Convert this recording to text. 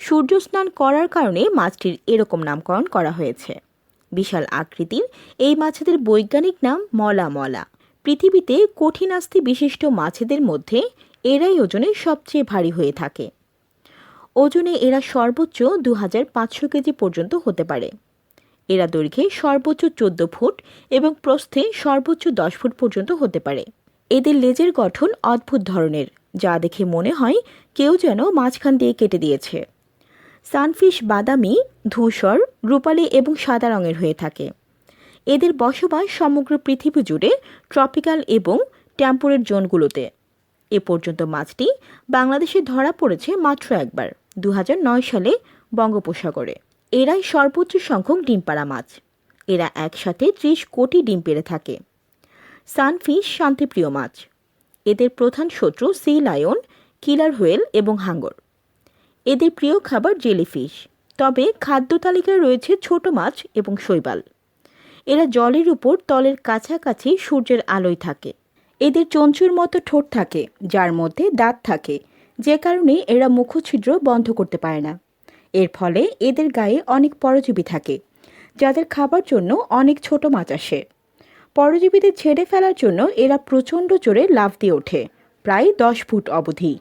সূর্য স্নান করার কারণে মাছটির এরকম নামকরণ করা হয়েছে। বিশাল আকৃতির এই মাছেদের বৈজ্ঞানিক নাম মলা মলা। পৃথিবীতে কঠিনাস্থি বিশিষ্ট মাছেদের মধ্যে এরাই ওজনে সবচেয়ে ভারী হয়ে থাকে। ওজনে এরা সর্বোচ্চ 2500 কেজি পর্যন্ত হতে পারে। এরা দৈর্ঘ্যে সর্বোচ্চ 14 ফুট এবং প্রস্থে সর্বোচ্চ 10 ফুট পর্যন্ত হতে পারে। এদের লেজের গঠন অদ্ভুত ধরনের, যা দেখে মনে হয় কেউ যেন মাঝখান দিয়ে কেটে দিয়েছে। সানফিশ বাদামি, ধূসর, রূপালী এবং সাদা রঙের হয়ে থাকে। এদের বসবাস সমগ্র পৃথিবী জুড়ে ট্রপিক্যাল এবং টেম্পোরেট জোনগুলোতে। এ পর্যন্ত মাছটি বাংলাদেশে ধরা পড়েছে মাত্র একবার, 2009 সালে বঙ্গোপসাগরে। এরাই সর্বোচ্চ সংখ্যক ডিম পাড়া মাছ। এরা একসাথে 30 কোটি ডিম পেড়ে থাকে। সানফিশ শান্তিপ্রিয় মাছ। এদের প্রধান শত্রু সি লায়ন, কিলার হোয়েল এবং হাঙ্গর। এদের প্রিয় খাবার জেলিফিশ, তবে খাদ্য তালিকায় রয়েছে ছোট মাছ এবং শৈবাল। এরা জলের উপর তলের কাছাকাছি সূর্যের আলোয় থাকে। এদের চঞ্চুর মতো ঠোঁট থাকে, যার মধ্যে দাঁত থাকে, যে কারণে এরা মুখছিদ্র বন্ধ করতে পারে না। এর ফলে এদের গায়ে অনেক পরজীবী থাকে, যাদের খাবার জন্য অনেক ছোট মাছ আসে। পরজীবীদের ছেড়ে ফেলার জন্য এরা প্রচণ্ড জোরে লাফ দিয়ে ওঠে, প্রায় 10 ফুট অবধি।